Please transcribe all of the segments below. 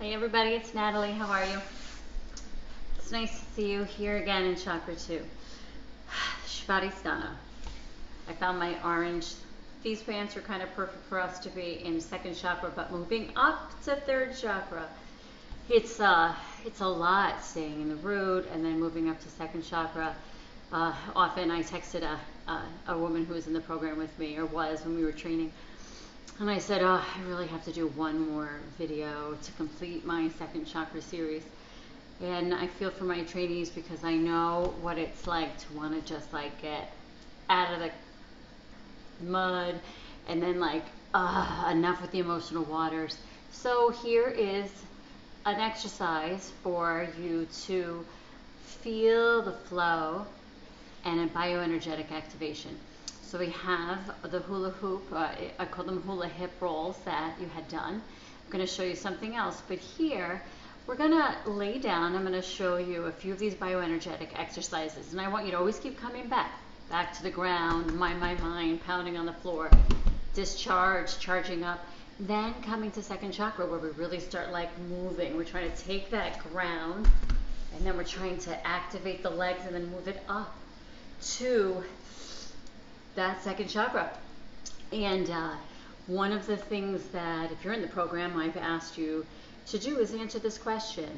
Hey everybody, it's Natalie. How are you? It's nice to see you here again in Chakra 2. Svadhisthana. I found my orange. These pants are kind of perfect for us to be in second chakra, but moving up to third chakra, it's a lot staying in the root and then moving up to second chakra. Often I texted a woman who was in the program with me, or was when we were training, and I said, oh, I really have to do one more video to complete my second chakra series. And I feel for my trainees because I know what it's like to want to just like get out of the mud and then like, enough with the emotional waters. So here is an exercise for you to feel the flow and a bioenergetic activation. So we have the hula hoop, I call them hula hip rolls that you had done. I'm going to show you something else, but here we're going to lay down. I'm going to show you a few of these bioenergetic exercises, and I want you to always keep coming back to the ground, mind, pounding on the floor, discharge, charging up, then coming to second chakra where we really start like moving. We're trying to take that ground, and then we're trying to activate the legs and then move it up to that second chakra. And one of the things that, if you're in the program, I've asked you to do is answer this question.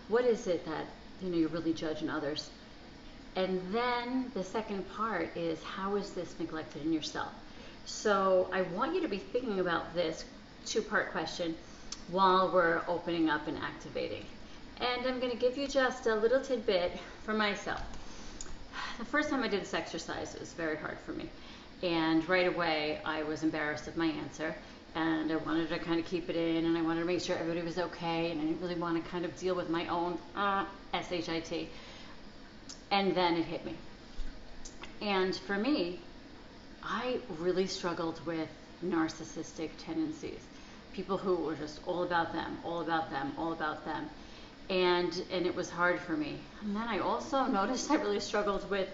What is it that you really judge in others? And then the second part is, how is this neglected in yourself? So I want you to be thinking about this two-part question while we're opening up and activating. And I'm going to give you just a little tidbit for myself. The first time I did this exercise, it was very hard for me. And right away, I was embarrassed of my answer. And I wanted to kind of keep it in, and I wanted to make sure everybody was okay. And I didn't really want to kind of deal with my own SHIT. And then it hit me. And for me, I really struggled with narcissistic tendencies. People who were just all about them, all about them, all about them. And it was hard for me. And then I also noticed I really struggled with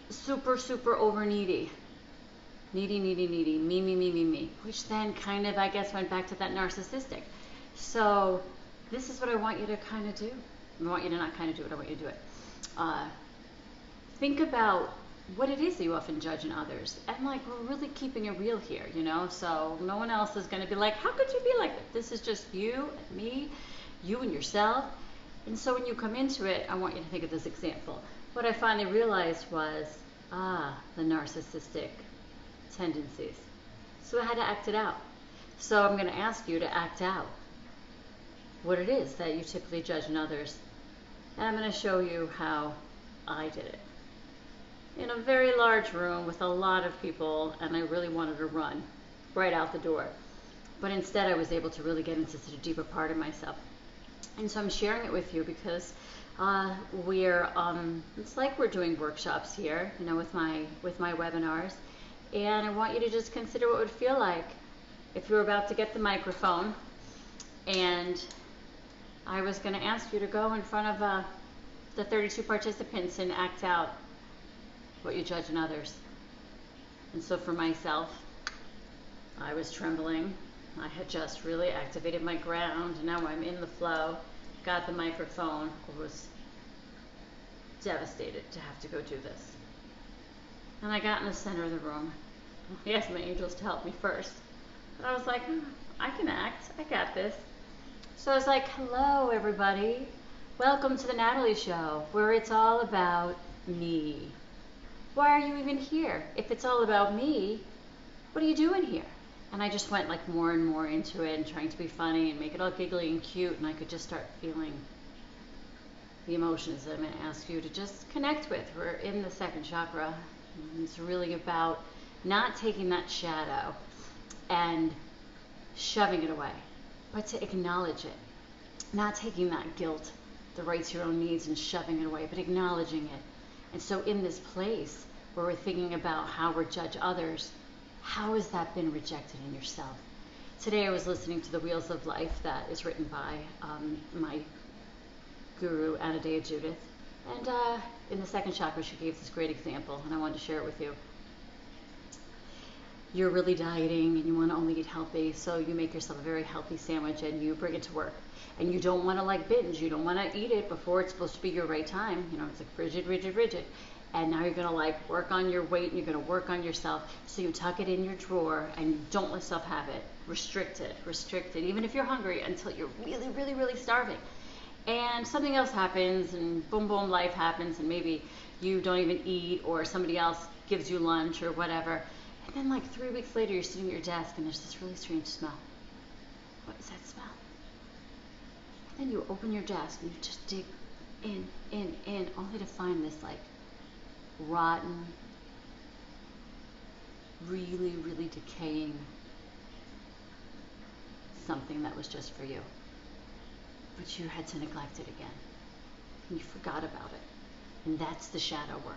super over needy, me, which then kind of, I guess, went back to that narcissistic. So this is what I want you to kind of do. I want you to not kind of do it, I want you to do it. Think about what it is that you often judge in others. And like, we're really keeping it real here, so no one else is going to be like, how could you be like that? This is just you and me, you and yourself. And so when you come into it, I want you to think of this example. What I finally realized was, the narcissistic tendencies. So I had to act it out. So I'm going to ask you to act out what it is that you typically judge in others. And I'm going to show you how I did it. In a very large room with a lot of people, and I really wanted to run right out the door. But instead I was able to really get into such a deeper part of myself. And so I'm sharing it with you because it's like we're doing workshops here, with my webinars. And I want you to just consider what it would feel like if you were about to get the microphone and I was going to ask you to go in front of the 32 participants and act out what you judge in others. And so for myself, I was trembling. I had just really activated my ground, and now I'm in the flow, got the microphone, was devastated to have to go do this. And I got in the center of the room. He asked my angels to help me first. But I was like, I can act, I got this. So I was like, hello everybody. Welcome to the Natalie Show, where it's all about me. Why are you even here? If it's all about me, what are you doing here? And I just went like more and more into it and trying to be funny and make it all giggly and cute, and I could just start feeling the emotions that I'm going to ask you to just connect with. We're in the second chakra, and it's really about not taking that shadow and shoving it away, but to acknowledge it. Not taking that guilt, the right to your own needs, and shoving it away, but acknowledging it. And so in this place where we're thinking about how we judge others, how has that been rejected in yourself? Today I was listening to The Wheels of Life that is written by my guru, Anadea Judith. And in the second chakra, she gave this great example, and I wanted to share it with you. you're really dieting and you want to only eat healthy, so you make yourself a very healthy sandwich and you bring it to work. And you don't want to like binge. You don't want to eat it before it's supposed to be your right time. You know, it's like rigid, rigid, rigid. And now you're going to like work on your weight and you're going to work on yourself. So you tuck it in your drawer and you don't let yourself have it. Restrict it, even if you're hungry, until you're really, really, really starving. And something else happens and boom, boom, life happens, and maybe you don't even eat, or somebody else gives you lunch or whatever. And then like 3 weeks later, you're sitting at your desk and there's this really strange smell. What is that smell? And then you open your desk and you just dig in, only to find this like rotten, really, really decaying something that was just for you. But you had to neglect it again. And you forgot about it. And that's the shadow work.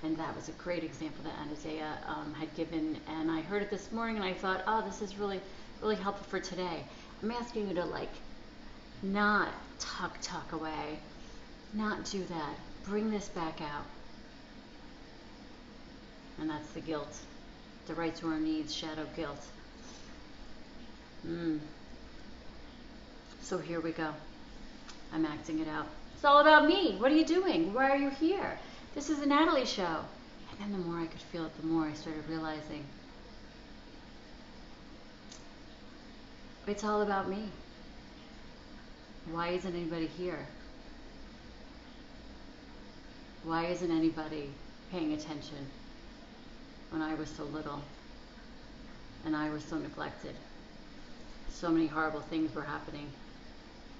And that was a great example that Anazea had given. And I heard it this morning and I thought, oh, this is really, really helpful for today. I'm asking you to like not tuck away. Not do that. Bring this back out. And that's the guilt. The right to our needs, shadow guilt. So here we go. I'm acting it out. It's all about me. What are you doing? Why are you here? This is a Natalie show. And then the more I could feel it, the more I started realizing it's all about me. Why isn't anybody here? Why isn't anybody paying attention when I was so little and I was so neglected? So many horrible things were happening.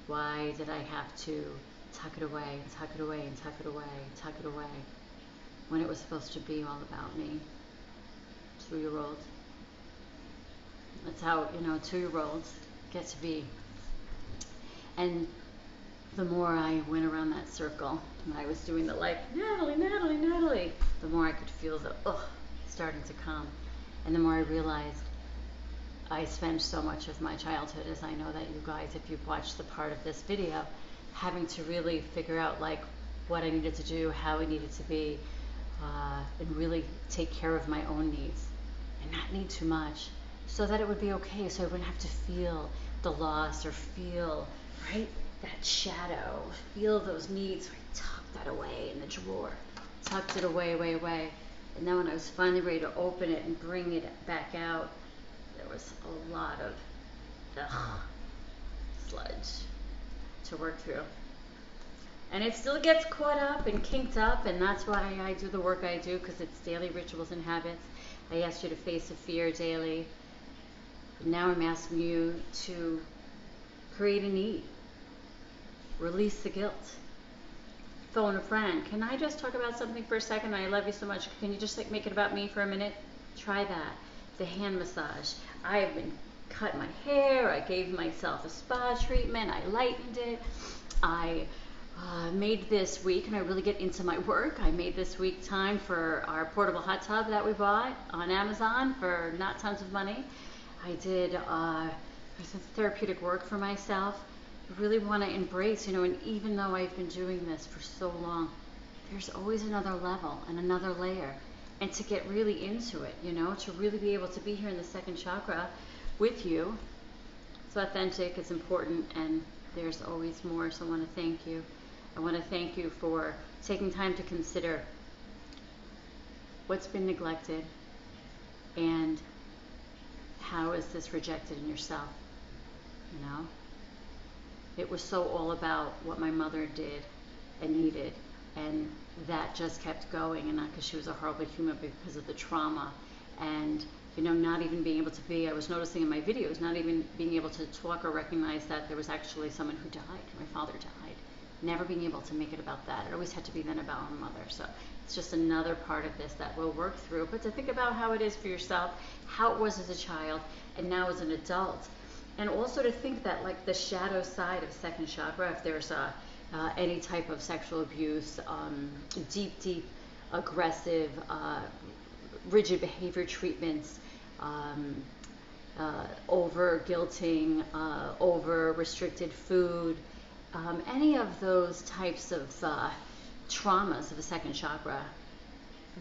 Why did I have to tuck it away, tuck it away, and tuck it away, tuck it away, when it was supposed to be all about me? 2-year-old. That's how, 2-year-olds get to be. And the more I went around that circle, and I was doing the like, Natalie, Natalie, Natalie, the more I could feel the starting to come. And the more I realized I spent so much of my childhood, as I know that you guys, if you've watched the part of this video, having to really figure out like what I needed to do, how I needed to be, and really take care of my own needs and not need too much, so that it would be okay, so I wouldn't have to feel the loss or feel, right, that shadow, feel those needs. So I tucked that away in the drawer, tucked it away, away, away. And then when I was finally ready to open it and bring it back out, there was a lot of sludge to work through. And it still gets caught up and kinked up, and that's why I do the work I do, because it's daily rituals and habits. I asked you to face a fear daily. Now I'm asking you to create a need. Release the guilt. Phone a friend. Can I just talk about something for a second? I love you so much. Can you just like make it about me for a minute? Try that. The hand massage. I have been cut my hair. I gave myself a spa treatment. I lightened it. I made this week, and I really get into my work, I made this week time for our portable hot tub that we bought on Amazon for not tons of money. I did some therapeutic work for myself. I really want to embrace, and even though I've been doing this for so long, there's always another level and another layer. And to get really into it, to really be able to be here in the second chakra with you, it's authentic, it's important, and there's always more. So I want to thank you. I want to thank you for taking time to consider what's been neglected and how is this rejected in yourself. It was so all about what my mother did and needed, and that just kept going, and not because she was a horrible human, but because of the trauma. And not even being able to be, I was noticing in my videos, not even being able to talk or recognize that there was actually someone who died. My father died. Never being able to make it about that. It always had to be then about my mother. So it's just another part of this that we'll work through. But to think about how it is for yourself, how it was as a child, and now as an adult. And also to think that like the shadow side of second chakra, if there's any type of sexual abuse, deep, aggressive, rigid behavior treatments, over guilting, over restricted food, any of those types of traumas of the second chakra,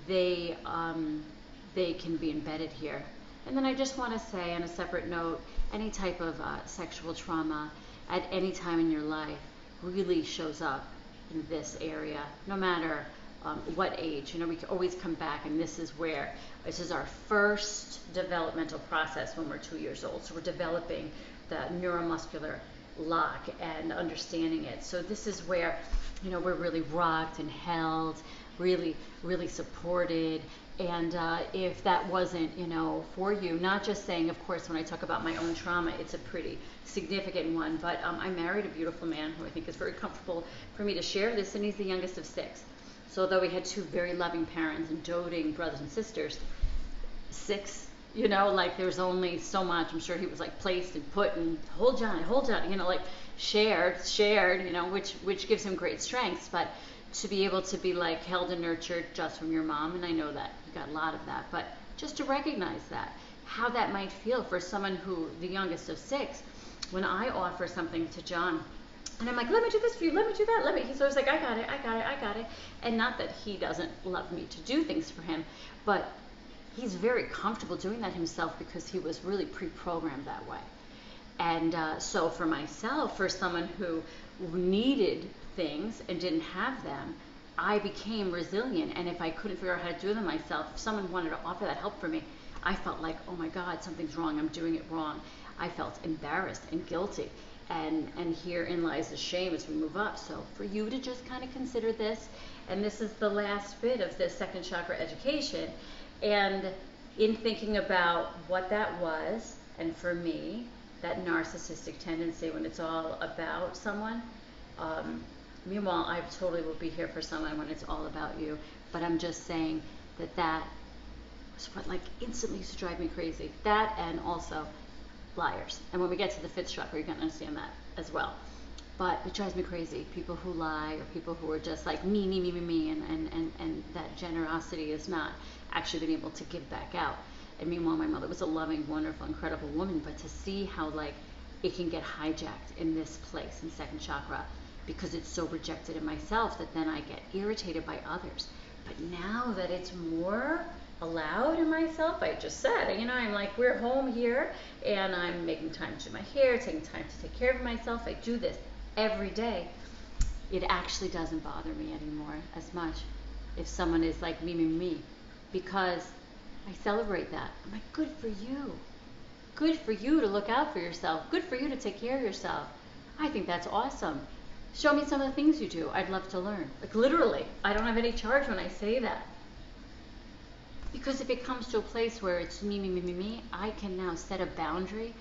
they can be embedded here. And then I just want to say on a separate note, any type of sexual trauma at any time in your life really shows up in this area, no matter what age. You know, we can always come back, and this is our first developmental process when we're 2 years old. So we're developing the neuromuscular lock and understanding it. So this is where, you know, we're really rocked and held, really, really supported. And if that wasn't, you know, for you, not just saying, of course, when I talk about my own trauma, it's a pretty significant one, but I married a beautiful man who I think is very comfortable for me to share this, and he's the youngest of 6. So although we had 2 very loving parents and doting brothers and sisters, 6, you know, like there's only so much. I'm sure he was like placed and put and hold Johnny, you know, like shared, you know, which gives him great strengths. But to be able to be like held and nurtured just from your mom, and I know that you got a lot of that, but just to recognize that, how that might feel for someone who, the youngest of 6, when I offer something to John, and I'm like, let me do this for you, let me do that, he's always like, I got it. And not that he doesn't love me to do things for him, but he's very comfortable doing that himself because he was really pre-programmed that way. And so for myself, for someone who needed things and didn't have them, I became resilient. And if I couldn't figure out how to do them myself, if someone wanted to offer that help for me, I felt like, oh my God, something's wrong, I'm doing it wrong. I felt embarrassed and guilty. And herein lies the shame as we move up. So for you to just kind of consider this, and this is the last bit of this second chakra education, and in thinking about what that was, and for me, that narcissistic tendency when it's all about someone. Meanwhile, I totally will be here for someone when it's all about you. But I'm just saying that was what like instantly used to drive me crazy. That, and also liars. And when we get to the 5th chakra, you're going to understand that as well. But it drives me crazy. People who lie, or people who are just like me, and that generosity is not actually being able to give back out. And meanwhile, my mother was a loving, wonderful, incredible woman, but to see how like it can get hijacked in this place, in second chakra, because it's so rejected in myself that then I get irritated by others. But now that it's more allowed in myself, I just said, you know, I'm like, we're home here, and I'm making time to do my hair, taking time to take care of myself. I do this every day. It actually doesn't bother me anymore as much if someone is like me, because I celebrate that. I'm like, good for you. Good for you to look out for yourself. Good for you to take care of yourself. I think that's awesome. Show me some of the things you do. I'd love to learn. Like literally, I don't have any charge when I say that. Because if it comes to a place where it's me, I can now set a boundary.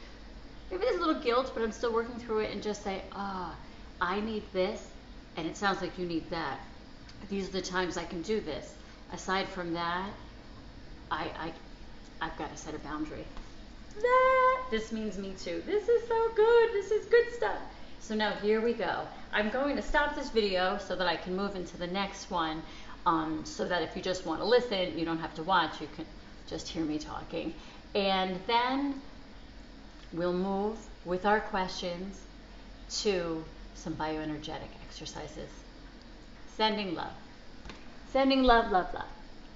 Maybe there's a little guilt, but I'm still working through it, and just say, I need this, and it sounds like you need that. These are the times I can do this. Aside from that, I've got to set a boundary. This means me too. This is so good. This is good stuff. So now here we go. I'm going to stop this video so that I can move into the next one, so that if you just want to listen, you don't have to watch. You can just hear me talking. And then we'll move with our questions to some bioenergetic exercises. Sending love. Sending love, love, love.